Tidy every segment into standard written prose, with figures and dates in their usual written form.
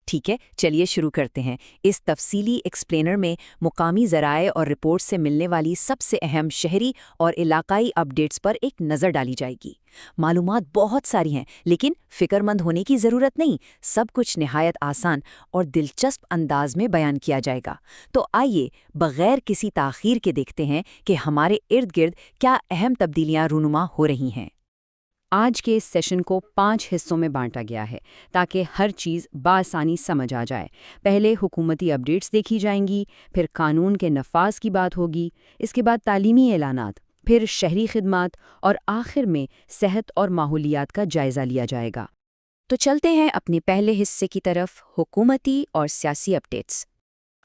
ٹھیک ہے، چلیے شروع کرتے ہیں۔ اس تفصیلی ایکسپلینر میں مقامی ذرائع اور رپورٹ سے ملنے والی سب سے اہم شہری اور علاقائی اپڈیٹس پر ایک نظر ڈالی جائے گی۔ معلومات بہت ساری ہیں، لیکن فکر مند ہونے کی ضرورت نہیں، سب کچھ نہایت آسان اور دلچسپ انداز میں بیان کیا جائے گا۔ تو آئیے بغیر کسی تاخیر کے دیکھتے ہیں کہ ہمارے ارد گرد کیا اہم تبدیلیاں رونما ہو رہی ہیں۔ آج کے اس سیشن کو 5 حصوں میں بانٹا گیا ہے تاکہ ہر چیز بآسانی سمجھ آ جائے۔ پہلے حکومتی اپڈیٹس دیکھی جائیں گی، پھر قانون کے نفاذ کی بات ہوگی، اس کے بعد تعلیمی اعلانات، پھر شہری خدمات اور آخر میں صحت اور ماحولیات کا جائزہ لیا جائے گا۔ تو چلتے ہیں اپنے پہلے حصے کی طرف، حکومتی اور سیاسی اپڈیٹس۔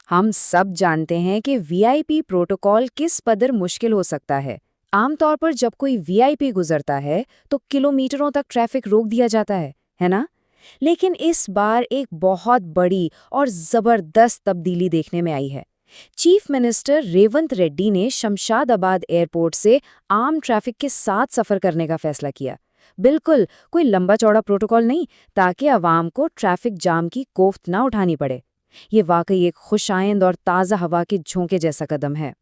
ہم سب جانتے ہیں کہ وی آئی پی پروٹوکول کس قدر مشکل ہو سکتا ہے۔ عام طور پر جب کوئی وی آئی پی گزرتا ہے تو کلومیٹروں تک ٹریفک روک دیا جاتا ہے نا؟ لیکن اس بار ایک بہت بڑی اور زبردست تبدیلی دیکھنے میں آئی ہے۔ چیف منسٹر ریونت ریڈی نے شمشاد آباد ایئرپورٹ سے عام ٹریفک کے ساتھ سفر کرنے کا فیصلہ کیا۔ بالکل کوئی لمبا چوڑا پروٹوکول نہیں، تاکہ عوام کو ٹریفک جام کی کوفت نہ اٹھانی پڑے۔ یہ واقعی ایک خوش آئند اور تازہ ہوا کے جھونکے جیسا قدم ہے۔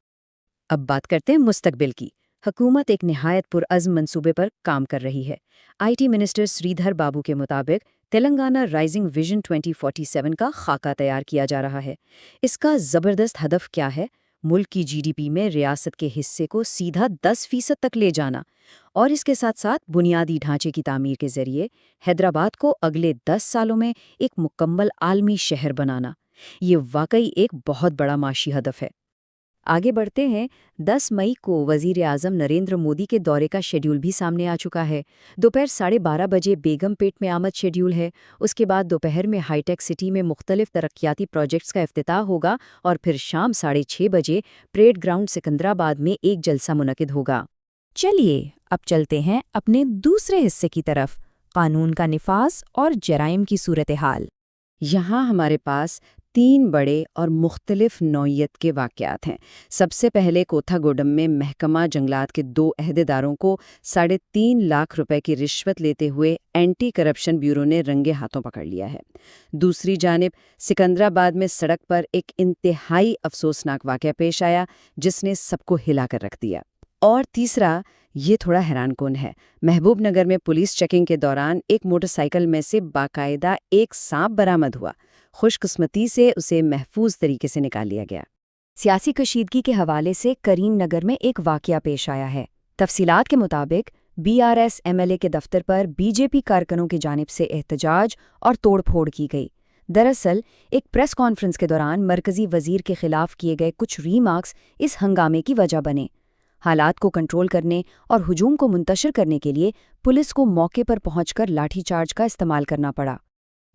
اب بات کرتے ہیں مستقبل کی۔ حکومت ایک نہایت پرعزم منصوبے پر کام کر رہی ہے۔ آئی ٹی منسٹر سریدھر بابو کے مطابق تلنگانہ رائزنگ ویژن 2047 کا خاکہ تیار کیا جا رہا ہے۔ اس کا زبردست ہدف کیا ہے؟ ملک کی جی ڈی پی میں ریاست کے حصے کو سیدھا 10% تک لے جانا، اور اس کے ساتھ ساتھ بنیادی ڈھانچے کی تعمیر کے ذریعے حیدرآباد کو اگلے 10 سالوں میں ایک مکمل عالمی شہر بنانا۔ یہ واقعی ایک بہت بڑا معاشی ہدف ہے۔ آگے بڑھتے ہیں۔ 10 مئی کو وزیر اعظم نریندر مودی کے دورے کا شیڈیول بھی سامنے آ چکا ہے۔ دوپہر 12:30 بجے بیگم پیٹ میں آمد شیڈیول ہے۔ اس کے بعد دوپہر میں ہائی ٹیک سٹی میں مختلف ترقیاتی پروجیکٹس کا افتتاح ہوگا، اور پھر شام 6:30 بجے پریڈ گراؤنڈ سکندرآباد میں ایک جلسہ منعقد ہوگا۔ چلیے اب چلتے ہیں اپنے دوسرے حصے کی طرف، قانون کا نفاذ اور جرائم کی صورتحال۔ یہاں ہمارے پاس 3 بڑے اور مختلف نوعیت کے واقعات ہیں۔ سب سے پہلے کوتھا گوڈم میں محکمہ جنگلات کے 2 عہدیداروں کو 3.5 لاکھ روپے کی رشوت لیتے ہوئے اینٹی کرپشن بیورو نے رنگے ہاتھوں پکڑ لیا ہے۔ دوسری جانب سکندرآباد میں سڑک پر ایک انتہائی افسوسناک واقعہ پیش آیا جس نے سب کو ہلا کر رکھ دیا۔ اور تیسرا، یہ تھوڑا حیران کن ہے، محبوب نگر میں پولیس چیکنگ کے دوران ایک موٹر سائیکل میں سے باقاعدہ ایک سانپ برآمد ہوا۔ خوش قسمتی سے اسے محفوظ طریقے سے نکال لیا گیا۔ سیاسی کشیدگی کے حوالے سے کریم نگر میں ایک واقعہ پیش آیا ہے۔ تفصیلات کے مطابق BRS MLA کے دفتر پر BJP کارکنوں کی جانب سے احتجاج اور توڑ پھوڑ کی گئی۔ دراصل ایک پریس کانفرنس کے دوران مرکزی وزیر کے خلاف کیے گئے کچھ ریمارکس اس ہنگامے کی وجہ بنے۔ حالات کو کنٹرول کرنے اور ہجوم کو منتشر کرنے کے لیے پولیس کو موقع پر پہنچ کر لاٹھی چارج کا استعمال کرنا پڑا۔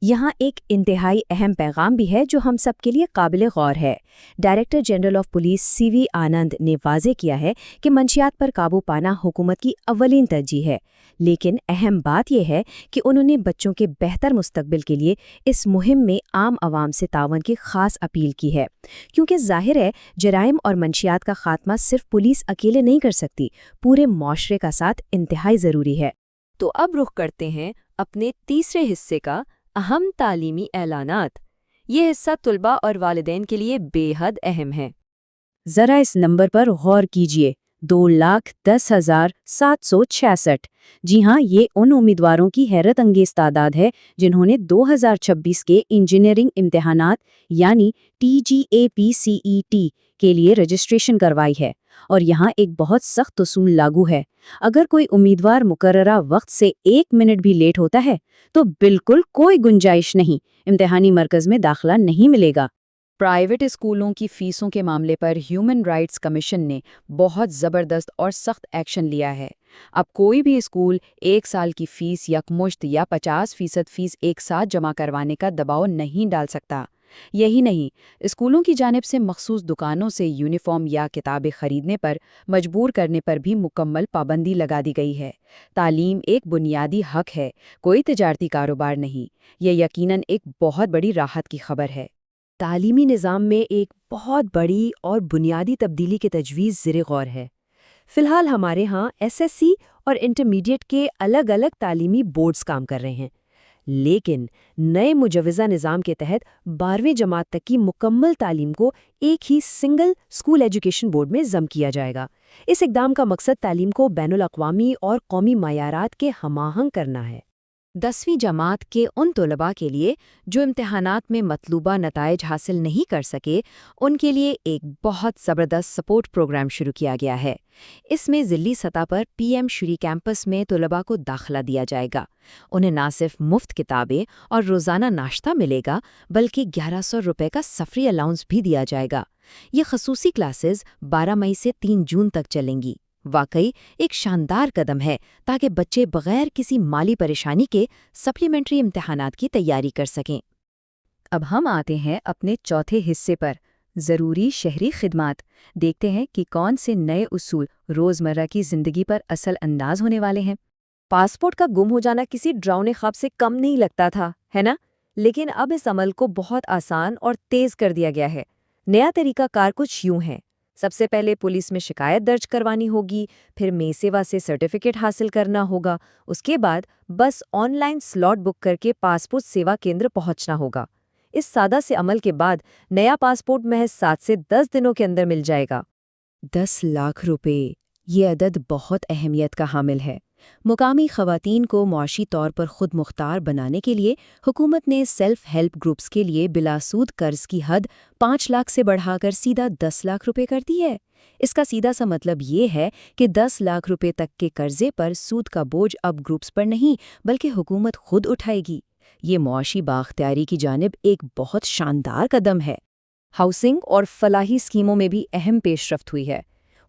یہاں ایک انتہائی اہم پیغام بھی ہے جو ہم سب کے لیے قابل غور ہے۔ Director general of police CV آنند نے واضح کیا ہے کہ منشیات پر قابو پانا حکومت کی اولین ترجیح ہے، لیکن اہم بات یہ ہے کہ انہوں نے بچوں کے بہتر مستقبل کے لیے اس مہم میں عام عوام سے تعاون کی خاص اپیل کی ہے، کیونکہ ظاہر ہے جرائم اور منشیات کا خاتمہ صرف پولیس اکیلے نہیں کر سکتی، پورے معاشرے کا ساتھ انتہائی ضروری ہے۔ تو اب رخ کرتے ہیں اپنے تیسرے حصے کا، اہم تعلیمی اعلانات۔ یہ حصہ طلباء اور والدین کے لیے بے حد اہم ہے۔ ذرا اس نمبر پر غور کیجئے، 2,10,766۔ جی ہاں، یہ ان امیدواروں کی حیرت انگیز تعداد ہے جنہوں نے 2026 کے انجینئرنگ امتحانات یعنی TGAP-CET کے لیے رجسٹریشن کروائی ہے۔ اور یہاں ایک بہت سخت اصول لاگو ہے۔ اگر کوئی امیدوار مقررہ وقت سے 1 منٹ بھی لیٹ ہوتا ہے تو بالکل کوئی گنجائش نہیں، امتحانی مرکز میں داخلہ نہیں ملے گا۔ پرائیویٹ اسکولوں کی فیسوں کے معاملے پر ہیومن رائٹس کمیشن نے بہت زبردست اور سخت ایکشن لیا ہے۔ اب کوئی بھی اسکول 1 سال کی فیس یکمشت یا 50% فیس ایک ساتھ جمع کروانے کا دباؤ نہیں ڈال سکتا۔ یہی نہیں، اسکولوں کی جانب سے مخصوص دکانوں سے یونیفارم یا کتابیں خریدنے پر مجبور کرنے پر بھی مکمل پابندی لگا دی گئی ہے۔ تعلیم ایک بنیادی حق ہے، کوئی تجارتی کاروبار نہیں۔ یہ یقیناً ایک بہت بڑی راحت کی خبر ہے۔ تعلیمی نظام میں ایک بہت بڑی اور بنیادی تبدیلی کی تجویز زیر غور ہے۔ فی الحال ہمارے ہاں SSC اور انٹرمیڈیٹ کے الگ الگ تعلیمی بورڈز کام کر رہے ہیں، لیکن نئے مجوزہ نظام کے تحت 12ویں جماعت تک کی مکمل تعلیم کو ایک ہی سنگل اسکول ایجوکیشن بورڈ میں ضم کیا جائے گا۔ اس اقدام کا مقصد تعلیم کو بین الاقوامی اور قومی معیارات کے ہم آہنگ کرنا ہے۔ 10ویں جماعت کے ان طلباء کے لیے جو امتحانات میں مطلوبہ نتائج حاصل نہیں کر سکے، ان کے لیے ایک بہت زبردست سپورٹ پروگرام شروع کیا گیا ہے۔ اس میں ضلعی سطح پر پی ایم شری کیمپس میں طلباء کو داخلہ دیا جائے گا۔ انہیں نہ صرف مفت کتابیں اور روزانہ ناشتہ ملے گا، بلکہ 1100 روپے کا سفری الاؤنس بھی دیا جائے گا۔ یہ خصوصی کلاسز 12 مئی سے 3 جون تک چلیں گی۔ واقعی ایک شاندار قدم ہے تاکہ بچے بغیر کسی مالی پریشانی کے سپلیمنٹری امتحانات کی تیاری کر سکیں۔ اب ہم آتے ہیں اپنے چوتھے حصے پر، ضروری شہری خدمات۔ دیکھتے ہیں کہ کون سے نئے اصول روزمرہ کی زندگی پر اثر انداز ہونے والے ہیں۔ پاسپورٹ کا گم ہو جانا کسی ڈراؤنے خواب سے کم نہیں لگتا تھا، ہے نا؟ لیکن اب اس عمل کو بہت آسان اور تیز کر دیا گیا ہے۔ نیا طریقہ کار کچھ یوں ہے۔ سب سے پہلے پولیس میں شکایت درج کروانی ہوگی، پھر میں سیوا سے سرٹیفکیٹ حاصل کرنا ہوگا، اس کے بعد بس آن لائن سلاٹ بک کر کے پاسپورٹ سیوا کیندر پہنچنا ہوگا۔ اس سادہ سے عمل کے بعد نیا پاسپورٹ محض 7 سے 10 دنوں کے اندر مل جائے گا۔ 10 لاکھ روپے، یہ عدد بہت اہمیت کا حامل ہے۔ مقامی خواتین کو معاشی طور پر خود مختار بنانے کے لیے حکومت نے سیلف ہیلپ گروپس کے لیے بلا سود قرض کی حد 5 لاکھ سے بڑھا کر سیدھا 10 لاکھ روپے کر دی ہے۔ اس کا سیدھا سا مطلب یہ ہے کہ 10 لاکھ روپے تک کے قرضے پر سود کا بوجھ اب گروپس پر نہیں بلکہ حکومت خود اٹھائے گی۔ یہ معاشی بااختیاری کی جانب ایک بہت شاندار قدم ہے۔ ہاؤسنگ اور فلاحی اسکیموں میں بھی اہم پیش رفت ہوئی ہے۔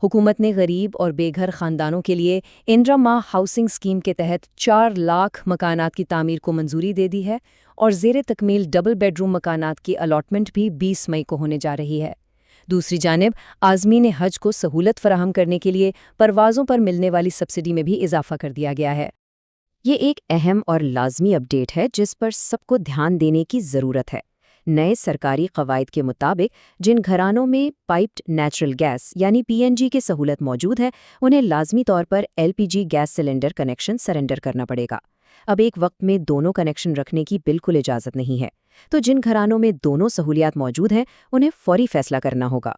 حکومت نے غریب اور بے گھر خاندانوں کے لیے اندرا ماں ہاؤسنگ اسکیم کے تحت 4 لاکھ مکانات کی تعمیر کو منظوری دے دی ہے اور زیر تکمیل ڈبل بیڈ روم مکانات کی الاٹمنٹ بھی 20 مئی کو ہونے جا رہی ہے۔ دوسری جانب عازمین حج کو سہولت فراہم کرنے کے لیے پروازوں پر ملنے والی سبسڈی میں بھی اضافہ کر دیا گیا ہے۔ یہ ایک اہم اور لازمی اپڈیٹ ہے جس پر سب کو دھیان دینے کی ضرورت ہے۔ نئے سرکاری قواعد کے مطابق جن گھرانوں میں پائپڈ نیچرل گیس یعنی پی این جی کی سہولت موجود ہے، انہیں لازمی طور پر L P G gas cylinder connection surrender کرنا پڑے گا۔ اب ایک وقت میں دونوں کنیکشن رکھنے کی بالکل اجازت نہیں ہے، تو جن گھرانوں میں دونوں سہولیات موجود ہیں انہیں فوری فیصلہ کرنا ہوگا۔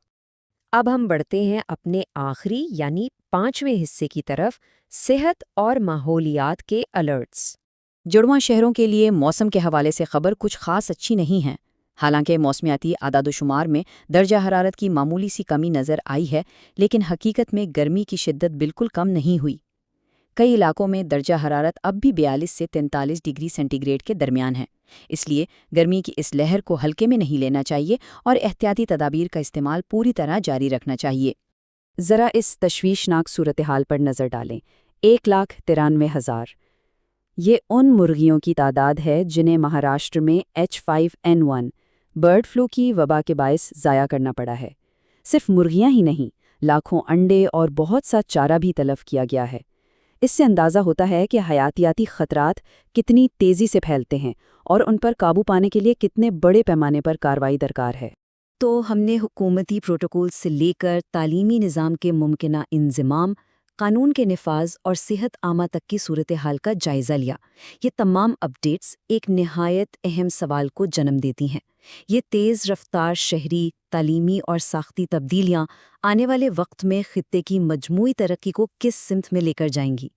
اب ہم بڑھتے ہیں اپنے آخری یعنی 5ویں حصے کی طرف، صحت اور ماحولیات کے الرٹس۔ جڑواں شہروں کے لیے موسم کے حوالے سے خبر کچھ خاص اچھی نہیں ہے۔ حالانکہ موسمیاتی اعداد و شمار میں درجہ حرارت کی معمولی سی کمی نظر آئی ہے، لیکن حقیقت میں گرمی کی شدت بالکل کم نہیں ہوئی۔ کئی علاقوں میں درجہ حرارت اب بھی 42 سے 43 ڈگری سینٹی گریڈ کے درمیان ہے۔ اس لیے گرمی کی اس لہر کو ہلکے میں نہیں لینا چاہیے اور احتیاطی تدابیر کا استعمال پوری طرح جاری رکھنا چاہیے۔ ذرا اس تشویشناک صورتحال پر نظر ڈالیں۔ 1,93,000 یہ ان مرغیوں کی تعداد ہے جنہیں مہاراشٹر میں H5N1 برڈ فلو کی وبا کے باعث ضائع کرنا پڑا ہے۔ صرف مرغیاں ہی نہیں، لاکھوں انڈے اور بہت سا چارہ بھی تلف کیا گیا ہے۔ اس سے اندازہ ہوتا ہے کہ حیاتیاتی خطرات کتنی تیزی سے پھیلتے ہیں اور ان پر قابو پانے کے لیے کتنے بڑے پیمانے پر کارروائی درکار ہے۔ تو ہم نے حکومتی پروٹوکول سے لے کر تعلیمی نظام کے ممکنہ انضمام، قانون کے نفاذ اور صحت عامہ تک کی صورتحال کا جائزہ لیا۔ یہ تمام اپڈیٹس ایک نہایت اہم سوال کو جنم دیتی ہیں۔ یہ تیز رفتار شہری، تعلیمی اور ساختی تبدیلیاں آنے والے وقت میں خطے کی مجموعی ترقی کو کس سمت میں لے کر جائیں گی؟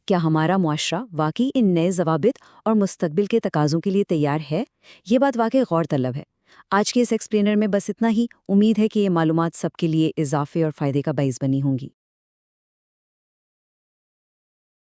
کیا ہمارا معاشرہ واقعی ان نئے ضوابط اور مستقبل کے تقاضوں کے لیے تیار ہے؟ یہ بات واقعی غور طلب ہے۔ آج کے اس ایکسپلینر میں بس اتنا ہی۔ امید ہے کہ یہ معلومات سب کے لیے اضافے اور فائدے کا باعث بنی ہوں گی۔